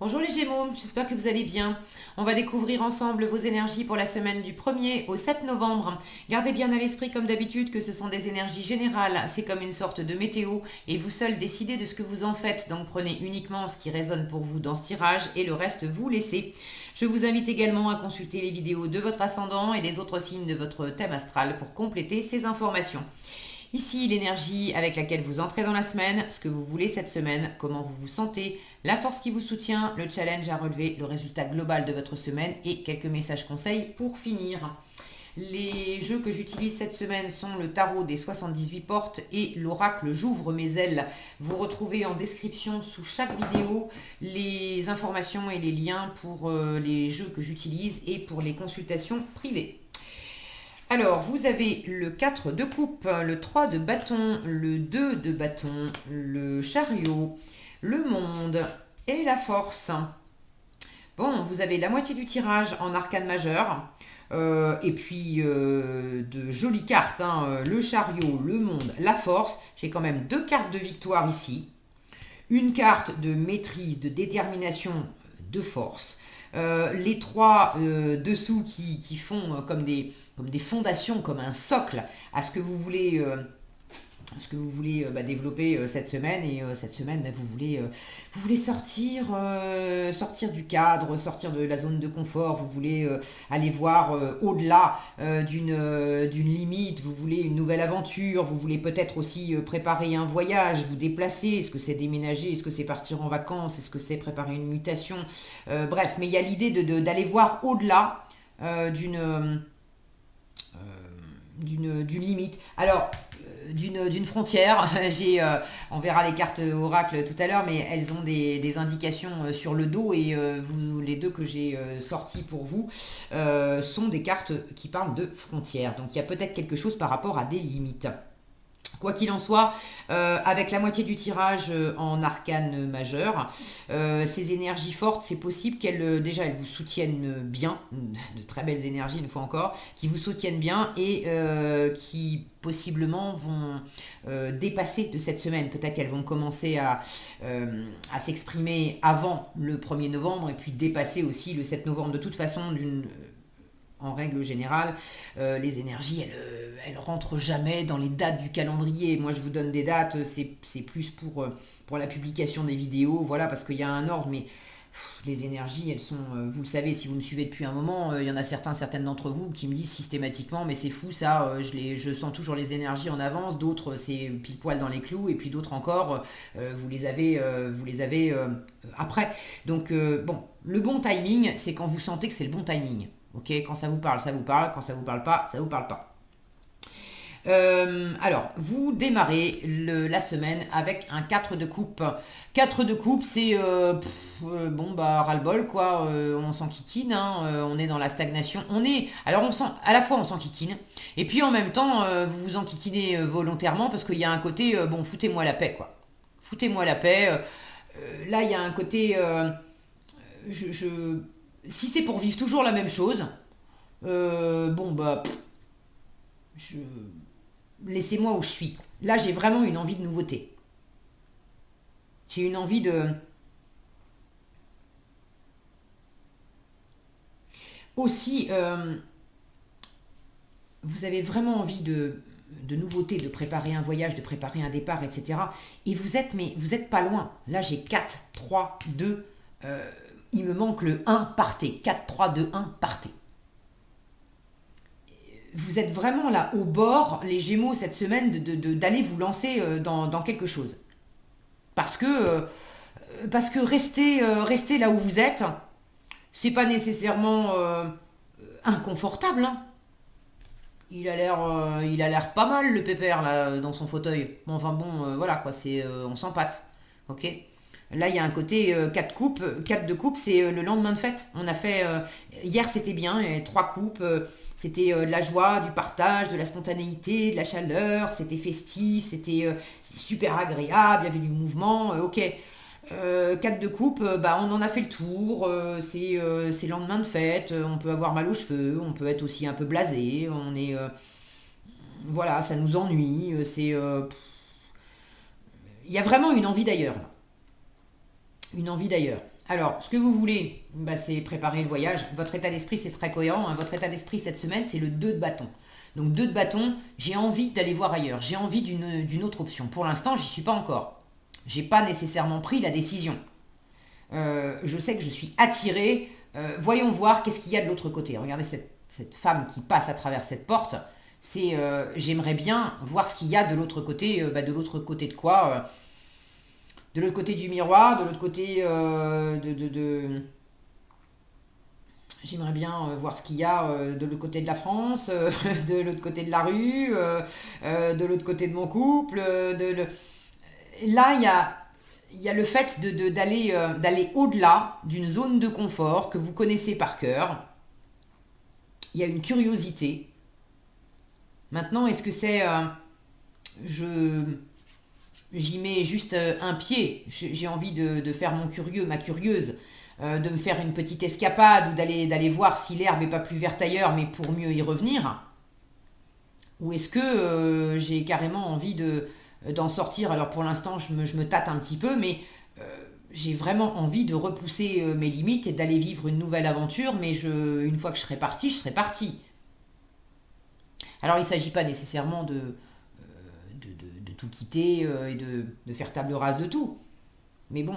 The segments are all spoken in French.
Bonjour les Gémeaux, j'espère que vous allez bien. On va découvrir ensemble vos énergies pour la semaine du 1er au 7 novembre. Gardez bien à l'esprit comme d'habitude que ce sont des énergies générales, c'est comme une sorte de météo et vous seuls décidez de ce que vous en faites. Donc prenez uniquement ce qui résonne pour vous dans ce tirage et le reste vous laissez. Je vous invite également à consulter les vidéos de votre ascendant et des autres signes de votre thème astral pour compléter ces informations. Ici, l'énergie avec laquelle vous entrez dans la semaine, ce que vous voulez cette semaine, comment vous vous sentez, la force qui vous soutient, le challenge à relever, le résultat global de votre semaine et quelques messages conseils pour finir. Les jeux que j'utilise cette semaine sont le tarot des 78 portes et l'oracle J'ouvre mes ailes. Vous retrouvez en description sous chaque vidéo les informations et les liens pour les jeux que j'utilise et pour les consultations privées. Alors, vous avez le 4 de coupe, le 3 de bâton, le 2 de bâton, le chariot, le monde et la force. Bon, vous avez la moitié du tirage en arcane majeur. Et puis de jolies cartes, hein, le chariot, le monde, la force. J'ai quand même deux cartes de victoire ici. Une carte de maîtrise, de détermination, de force. Les trois dessous qui font comme des fondations, comme un socle à ce que vous voulez développer cette semaine. Et cette semaine, vous voulez sortir, sortir du cadre, sortir de la zone de confort. Vous voulez aller voir au-delà d'une limite. Vous voulez une nouvelle aventure. Vous voulez peut-être aussi préparer un voyage, vous déplacer. Est-ce que c'est déménager? Est-ce que c'est partir en vacances? Est-ce que c'est préparer une mutation? Bref, mais il y a l'idée d'aller voir au-delà d'une limite. Alors, d'une frontière. On verra les cartes oracle tout à l'heure, mais elles ont des indications sur le dos et les deux que j'ai sorties pour vous sont des cartes qui parlent de frontières. Donc il y a peut-être quelque chose par rapport à des limites. Quoi qu'il en soit, avec la moitié du tirage en arcane majeur, ces énergies fortes, c'est possible qu'elles déjà elles vous soutiennent bien, de très belles énergies une fois encore, qui vous soutiennent bien et qui possiblement vont dépasser de cette semaine. Peut-être qu'elles vont commencer à s'exprimer avant le 1er novembre et puis dépasser aussi le 7 novembre. De toute façon, en règle générale, les énergies, elles rentrent jamais dans les dates du calendrier. Moi, je vous donne des dates, c'est plus pour la publication des vidéos, voilà, parce qu'il y a un ordre, mais les énergies, elles sont, vous le savez, si vous me suivez depuis un moment, il y en a certaines d'entre vous qui me disent systématiquement, mais c'est fou ça, je sens toujours les énergies en avance, d'autres c'est pile poil dans les clous, et puis d'autres encore, vous les avez après. Donc, bon, le bon timing, c'est quand vous sentez que c'est le bon timing. Ok, quand ça vous parle, ça vous parle. Quand ça vous parle pas, ça vous parle pas. Alors, vous démarrez la semaine avec un 4 de coupe. 4 de coupe, c'est bon, bah, ras-le-bol, quoi. On s'enquiquine, hein, on est dans la stagnation. Alors, à la fois, on s'enquiquine, et puis en même temps, vous vous enquiquinez volontairement parce qu'il y a un côté, bon, foutez-moi la paix, quoi. Foutez-moi la paix. Là, il y a un côté, si c'est pour vivre toujours la même chose, bon, bah, je, laissez-moi où je suis. Là, j'ai vraiment une envie de nouveauté. J'ai une envie de... Aussi, vous avez vraiment envie de nouveauté, de préparer un voyage, de préparer un départ, etc. Et vous êtes pas loin. Là, j'ai 4, 3, 2. Il me manque le 1, partez. 4, 3, 2, 1, partez. Vous êtes vraiment là au bord, les Gémeaux, cette semaine, d'aller vous lancer dans quelque chose. Parce que, rester là où vous êtes, c'est pas nécessairement inconfortable. Hein. Il a l'air pas mal le pépère là dans son fauteuil. Bon, enfin bon, voilà quoi, on s'empâte. Ok. Là, il y a un côté 4 coupes. 4 de coupe, c'est le lendemain de fête. On a fait. Hier, c'était bien. 3 coupes. C'était de la joie, du partage, de la spontanéité, de la chaleur. C'était festif. C'était super agréable. Il y avait du mouvement. Ok. 4 de coupe, bah, on en a fait le tour. C'est lendemain de fête. On peut avoir mal aux cheveux. On peut être aussi un peu blasé. Voilà, ça nous ennuie. Il y a vraiment une envie d'ailleurs. Une envie d'ailleurs. Alors, ce que vous voulez, bah, c'est préparer le voyage. Votre état d'esprit, c'est très cohérent, hein. Votre état d'esprit cette semaine, c'est le 2 de bâton. Donc 2 de bâton, j'ai envie d'aller voir ailleurs. J'ai envie d'une autre option. Pour l'instant, j'y suis pas encore. J'ai pas nécessairement pris la décision. Je sais que je suis attirée. Voyons voir qu'est-ce qu'il y a de l'autre côté. Regardez cette femme qui passe à travers cette porte. J'aimerais bien voir ce qu'il y a de l'autre côté. De l'autre côté de quoi de l'autre côté du miroir, de l'autre côté j'aimerais bien voir ce qu'il y a de l'autre côté de la France, de l'autre côté de la rue, de l'autre côté de mon couple. Là, il y a le fait d'aller au-delà d'une zone de confort que vous connaissez par cœur. Il y a une curiosité. Maintenant, est-ce que c'est... j'y mets juste un pied. J'ai envie de faire mon curieux, ma curieuse, de me faire une petite escapade ou d'aller voir si l'herbe n'est pas plus verte ailleurs, mais pour mieux y revenir. Ou est-ce que j'ai carrément envie d'en sortir? Alors pour l'instant, je me tâte un petit peu, mais j'ai vraiment envie de repousser mes limites et d'aller vivre une nouvelle aventure, mais une fois que je serai partie, je serai partie. Alors il ne s'agit pas nécessairement de tout quitter et de faire table rase de tout. Mais bon,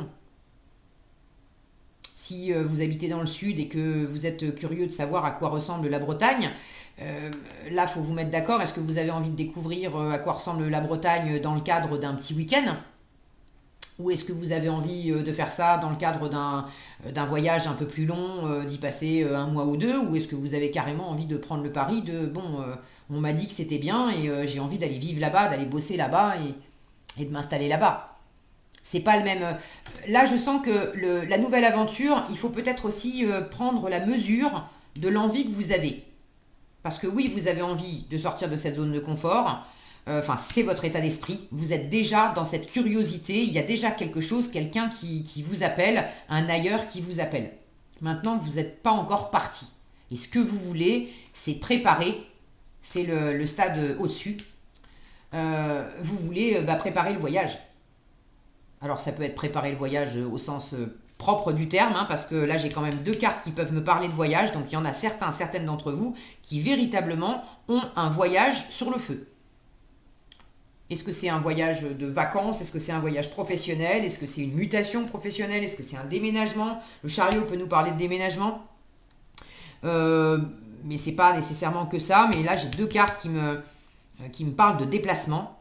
si vous habitez dans le sud et que vous êtes curieux de savoir à quoi ressemble la Bretagne, là, il faut vous mettre d'accord. Est-ce que vous avez envie de découvrir à quoi ressemble la Bretagne dans le cadre d'un petit week-end? Ou est-ce que vous avez envie de faire ça dans le cadre d'un voyage un peu plus long, d'y passer un mois ou deux? Ou est-ce que vous avez carrément envie de prendre le pari de, bon, on m'a dit que c'était bien et j'ai envie d'aller vivre là-bas, d'aller bosser là-bas et de m'installer là-bas? C'est pas le même... Là, je sens que la nouvelle aventure, il faut peut-être aussi prendre la mesure de l'envie que vous avez. Parce que oui, vous avez envie de sortir de cette zone de confort. Enfin, c'est votre état d'esprit. Vous êtes déjà dans cette curiosité. Il y a déjà quelque chose, quelqu'un qui vous appelle, un ailleurs qui vous appelle. Maintenant, vous n'êtes pas encore parti. Et ce que vous voulez, c'est préparer. C'est le stade au-dessus. Vous voulez préparer le voyage. Alors, ça peut être préparer le voyage au sens propre du terme, hein, parce que là, j'ai quand même 2 cartes qui peuvent me parler de voyage. Donc, il y en a certaines d'entre vous qui véritablement ont un voyage sur le feu. Est-ce que c'est un voyage de vacances? Est-ce que c'est un voyage professionnel? Est-ce que c'est une mutation professionnelle? Est-ce que c'est un déménagement? Le chariot peut nous parler de déménagement. Mais c'est pas nécessairement que ça. Mais là, j'ai 2 cartes qui me parlent de déplacement.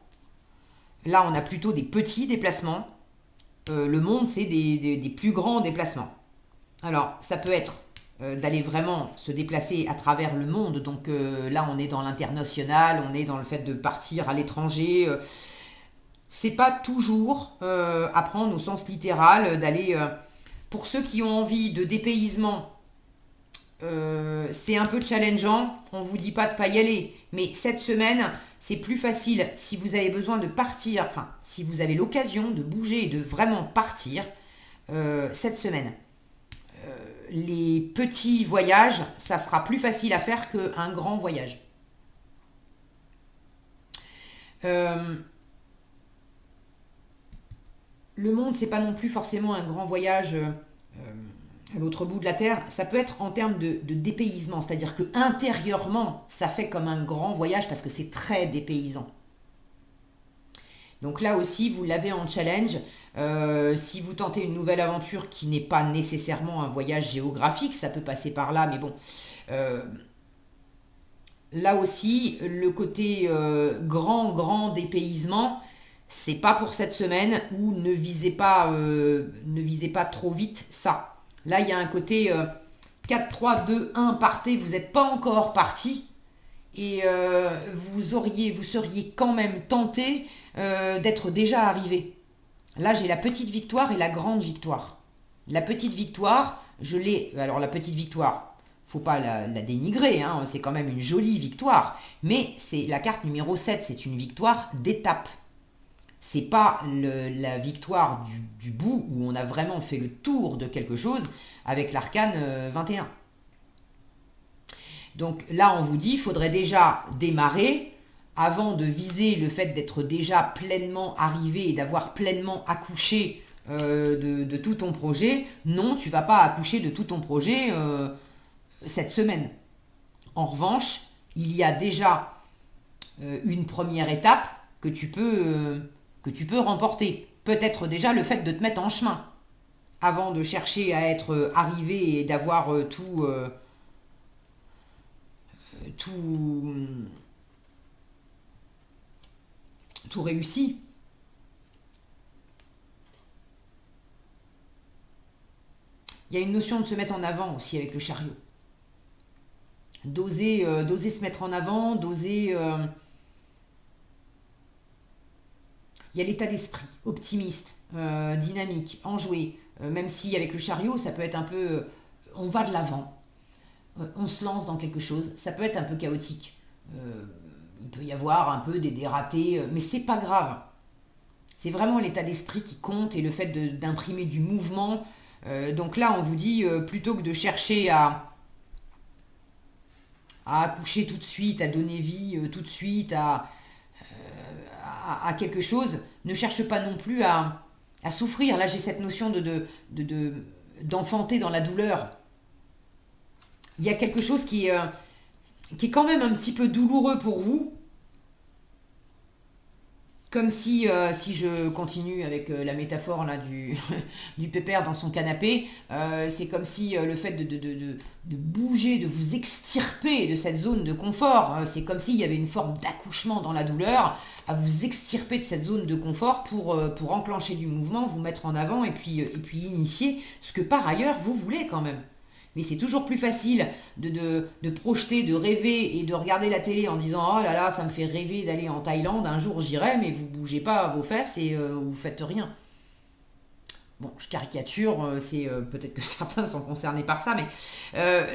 Là, on a plutôt des petits déplacements. Le monde, c'est des plus grands déplacements. Alors, ça peut être d'aller vraiment se déplacer à travers le monde. Donc là, on est dans l'international, on est dans le fait de partir à l'étranger. C'est pas toujours à prendre au sens littéral d'aller... pour ceux qui ont envie de dépaysement, c'est un peu challengeant. On vous dit pas de pas y aller. Mais cette semaine, c'est plus facile si vous avez besoin de partir, enfin, si vous avez l'occasion de bouger et de vraiment partir cette semaine. Les petits voyages, ça sera plus facile à faire qu'un grand voyage. Le monde, c'est pas non plus forcément un grand voyage à l'autre bout de la Terre. Ça peut être en termes de dépaysement, c'est-à-dire que intérieurement, ça fait comme un grand voyage parce que c'est très dépaysant. Donc là aussi, vous l'avez en challenge. Si vous tentez une nouvelle aventure qui n'est pas nécessairement un voyage géographique, ça peut passer par là, mais bon. Là aussi, le côté grand dépaysement, c'est pas pour cette semaine, ou ne visez pas trop vite ça. Là, il y a un côté 4, 3, 2, 1, partez, vous n'êtes pas encore parti, et vous seriez quand même tenté d'être déjà arrivé. Là, j'ai la petite victoire et la grande victoire. La petite victoire, je l'ai... Alors, la petite victoire, faut pas la dénigrer, hein, c'est quand même une jolie victoire. Mais c'est la carte numéro 7, c'est une victoire d'étape. C'est pas la victoire du bout où on a vraiment fait le tour de quelque chose avec l'arcane 21. Donc là, on vous dit, il faudrait déjà démarrer avant de viser le fait d'être déjà pleinement arrivé et d'avoir pleinement accouché de tout ton projet. Non, tu vas pas accoucher de tout ton projet cette semaine. En revanche, il y a déjà une première étape que tu peux remporter. Peut-être déjà le fait de te mettre en chemin avant de chercher à être arrivé et d'avoir tout, tout réussi. Il y a une notion de se mettre en avant aussi avec le chariot. D'oser se mettre en avant, d'oser... il y a l'état d'esprit optimiste, dynamique, enjoué. Même si avec le chariot, ça peut être un peu... on va de l'avant, on se lance dans quelque chose. Ça peut être un peu chaotique. Il peut y avoir un peu des ratés, mais c'est pas grave. C'est vraiment l'état d'esprit qui compte et le fait d'imprimer du mouvement. Donc là, on vous dit, plutôt que de chercher à accoucher tout de suite, à donner vie tout de suite, à quelque chose, ne cherche pas non plus à souffrir. Là, j'ai cette notion d'enfanter dans la douleur. Il y a quelque chose qui est quand même un petit peu douloureux pour vous. Comme si je continue avec la métaphore là, du pépère dans son canapé, c'est comme si le fait de bouger, de vous extirper de cette zone de confort, c'est comme s'il y avait une forme d'accouchement dans la douleur, à vous extirper de cette zone de confort pour enclencher du mouvement, vous mettre en avant et puis initier ce que par ailleurs vous voulez quand même. Mais c'est toujours plus facile de projeter, de rêver et de regarder la télé en disant « Oh là là, ça me fait rêver d'aller en Thaïlande, un jour j'irai, mais vous bougez pas vos fesses et vous faites rien. » Bon, je caricature, peut-être que certains sont concernés par ça, mais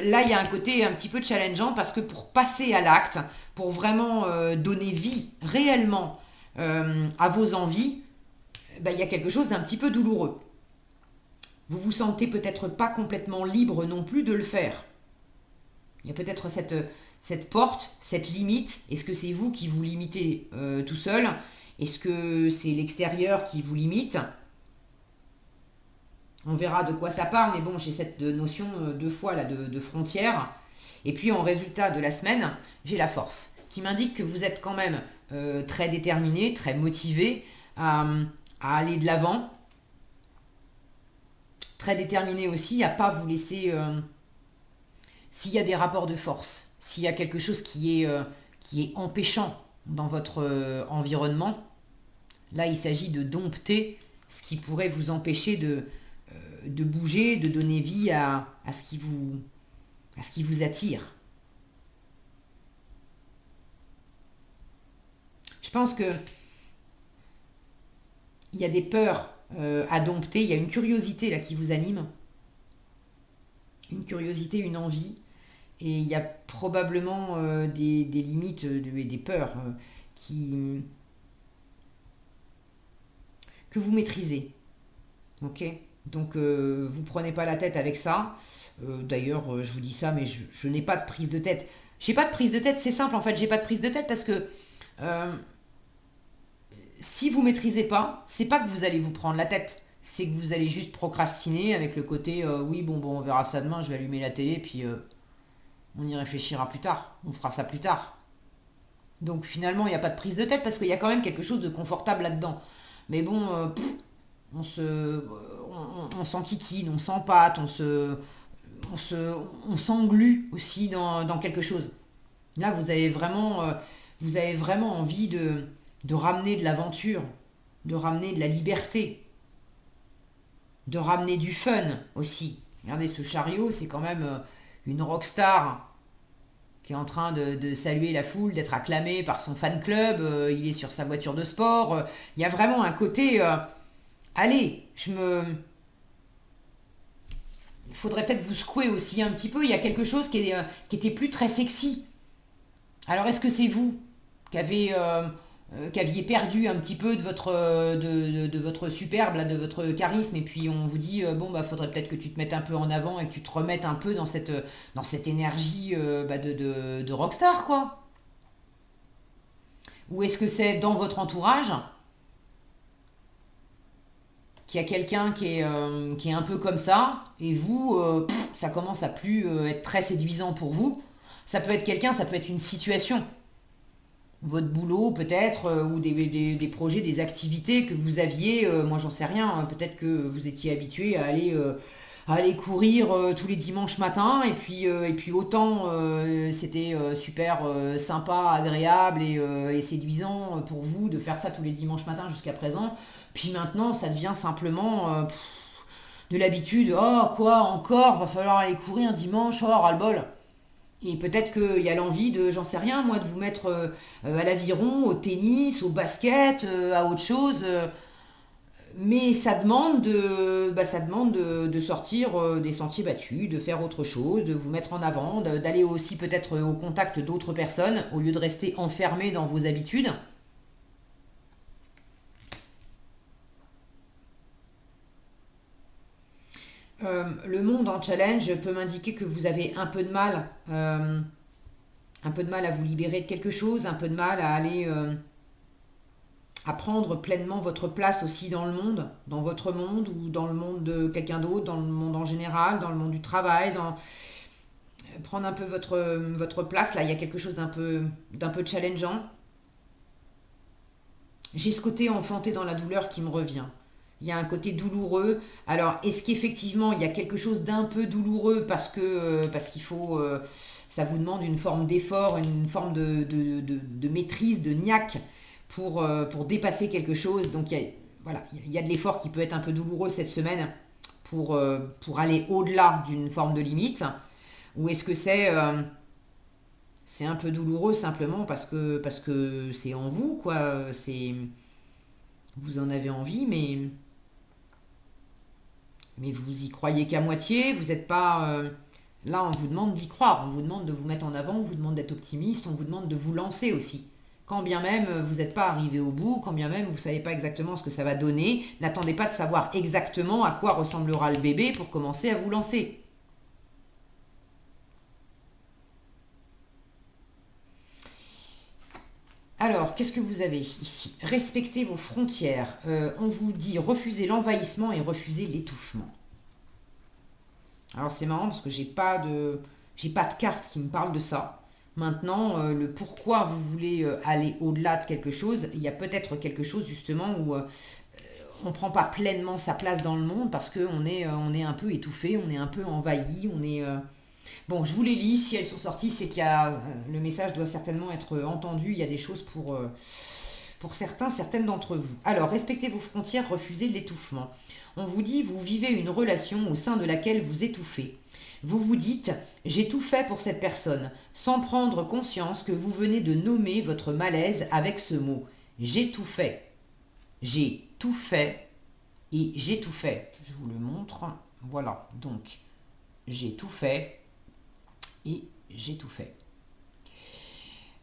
là, il y a un côté un petit peu challengeant parce que pour passer à l'acte, pour vraiment donner vie réellement à vos envies, il y a quelque chose d'un petit peu douloureux. Vous vous sentez peut-être pas complètement libre non plus de le faire. Il y a peut-être cette porte, cette limite. Est-ce que c'est vous qui vous limitez tout seul? Est-ce que c'est l'extérieur qui vous limite? On verra de quoi ça parle, mais bon, j'ai cette notion deux fois là, de frontière. Et puis en résultat de la semaine, j'ai la force qui m'indique que vous êtes quand même très déterminé, très motivé à aller de l'avant. Très déterminé aussi à pas vous laisser... s'il y a des rapports de force, s'il y a quelque chose qui est empêchant dans votre environnement, là il s'agit de dompter ce qui pourrait vous empêcher de bouger, de donner vie à ce qui vous attire. Je pense que il y a des peurs à dompter, il y a une curiosité là qui vous anime, une curiosité, une envie, et il y a probablement des limites et des peurs que vous maîtrisez. Ok? Donc vous prenez pas la tête avec ça. D'ailleurs, je vous dis ça, mais je n'ai pas de prise de tête. J'ai pas de prise de tête, c'est simple en fait, j'ai pas de prise de tête parce que si vous maîtrisez pas, c'est pas que vous allez vous prendre la tête, c'est que vous allez juste procrastiner avec le côté oui bon on verra ça demain, je vais allumer la télé puis on y réfléchira plus tard, on fera ça plus tard. Donc finalement il n'y a pas de prise de tête parce qu'il y a quand même quelque chose de confortable là-dedans. Mais bon, on s'enquiquine, on s'empâte, on s'englue aussi dans quelque chose. Là vous avez vraiment envie de ramener de l'aventure, de ramener de la liberté, de ramener du fun aussi. Regardez, ce chariot, c'est quand même une rockstar qui est en train de saluer la foule, d'être acclamé par son fan club, il est sur sa voiture de sport. Il y a vraiment un côté... allez, il faudrait peut-être vous secouer aussi un petit peu, il y a quelque chose qui était plus très sexy. Alors est-ce que c'est vous qui aviez perdu un petit peu de votre superbe, là, de votre charisme, et puis on vous dit faudrait peut-être que tu te mettes un peu en avant et que tu te remettes un peu dans cette énergie de rockstar, quoi. Ou est-ce que c'est dans votre entourage qu'il y a quelqu'un qui est un peu comme ça, et vous, ça commence à plus être très séduisant pour vous. Ça peut être quelqu'un, ça peut être une situation. Votre boulot peut-être, ou des projets, des activités que vous aviez, moi j'en sais rien, hein, peut-être que vous étiez habitué à aller courir tous les dimanches matins, et puis autant c'était super sympa, agréable et séduisant pour vous de faire ça tous les dimanches matins jusqu'à présent, puis maintenant ça devient simplement de l'habitude. Oh quoi, encore, va falloir aller courir un dimanche, oh ras-le-bol. Et peut-être qu'il y a l'envie de, j'en sais rien, moi, de vous mettre à l'aviron, au tennis, au basket, à autre chose. Mais ça demande de sortir des sentiers battus, de faire autre chose, de vous mettre en avant, d'aller aussi peut-être au contact d'autres personnes, au lieu de rester enfermé dans vos habitudes. Le monde en challenge peut m'indiquer que vous avez un peu de mal à vous libérer de quelque chose, un peu de mal à aller à prendre pleinement votre place aussi dans le monde, dans votre monde ou dans le monde de quelqu'un d'autre, dans le monde en général, dans le monde du travail, prendre un peu votre place. Là, il y a quelque chose d'un peu challengeant. J'ai ce côté enfanté dans la douleur qui me revient. Il y a un côté douloureux. Alors, est-ce qu'effectivement, il y a quelque chose d'un peu douloureux parce qu'il faut, ça vous demande une forme d'effort, une forme de maîtrise, de niaque pour dépasser quelque chose. Donc, voilà, il y a de l'effort qui peut être un peu douloureux cette semaine pour aller au-delà d'une forme de limite. Ou est-ce que c'est un peu douloureux simplement parce que c'est en vous, quoi. Vous en avez envie, mais vous y croyez qu'à moitié. Vous n'êtes pas... là, on vous demande d'y croire, on vous demande de vous mettre en avant, on vous demande d'être optimiste, on vous demande de vous lancer aussi. Quand bien même vous n'êtes pas arrivé au bout, quand bien même vous ne savez pas exactement ce que ça va donner, n'attendez pas de savoir exactement à quoi ressemblera le bébé pour commencer à vous lancer. Alors, qu'est-ce que vous avez ici? Respectez vos frontières. On vous dit refuser l'envahissement et refuser l'étouffement. Alors c'est marrant parce que j'ai pas de carte qui me parle de ça. Maintenant, le pourquoi vous voulez aller au-delà de quelque chose, il y a peut-être quelque chose justement où on ne prend pas pleinement sa place dans le monde parce qu'on on est un peu étouffé, on est un peu envahi, on est... Bon, je vous les lis, si elles sont sorties, c'est le message doit certainement être entendu, il y a des choses pour certains, certaines d'entre vous. Alors, respectez vos frontières, refusez l'étouffement. On vous dit, vous vivez une relation au sein de laquelle vous étouffez. Vous vous dites, j'ai tout fait pour cette personne, sans prendre conscience que vous venez de nommer votre malaise avec ce mot. J'ai tout fait. J'ai tout fait et j'ai tout fait. Je vous le montre. Voilà, donc, j'ai tout fait et j'ai tout fait.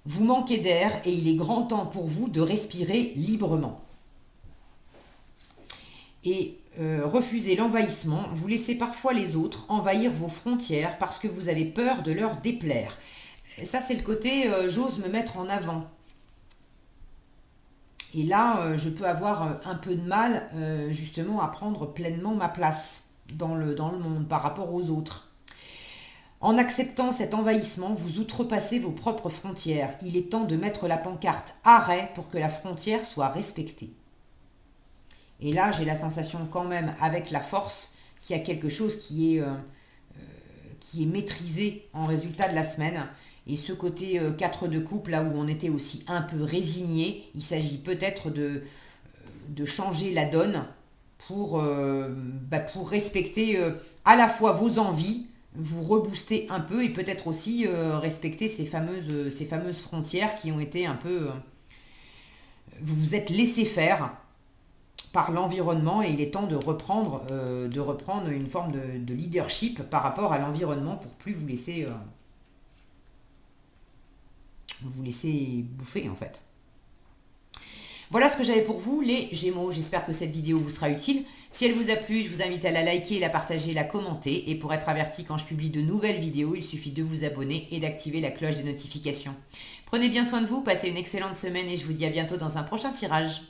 Vous manquez d'air et il est grand temps pour vous de respirer librement. Et refusez l'envahissement. Vous laissez parfois les autres envahir vos frontières parce que vous avez peur de leur déplaire. Ça, c'est le côté j'ose me mettre en avant. Et là, je peux avoir un peu de mal justement à prendre pleinement ma place dans le monde par rapport aux autres. En acceptant cet envahissement, vous outrepassez vos propres frontières. Il est temps de mettre la pancarte arrêt pour que la frontière soit respectée. Et là, j'ai la sensation quand même, avec la force, qu'il y a quelque chose qui est maîtrisé en résultat de la semaine. Et ce côté 4 de coupe, là où on était aussi un peu résigné, il s'agit peut-être de changer la donne pour respecter à la fois vos envies, vous rebooster un peu et peut-être aussi respecter ces fameuses frontières qui ont été un peu... vous vous êtes laissé faire par l'environnement et il est temps de reprendre une forme de leadership par rapport à l'environnement pour plus vous laisser bouffer en fait. Voilà ce que j'avais pour vous les Gémeaux. J'espère que cette vidéo vous sera utile. Si elle vous a plu, je vous invite à la liker, la partager, la commenter. Et pour être averti quand je publie de nouvelles vidéos, il suffit de vous abonner et d'activer la cloche des notifications. Prenez bien soin de vous, passez une excellente semaine et je vous dis à bientôt dans un prochain tirage.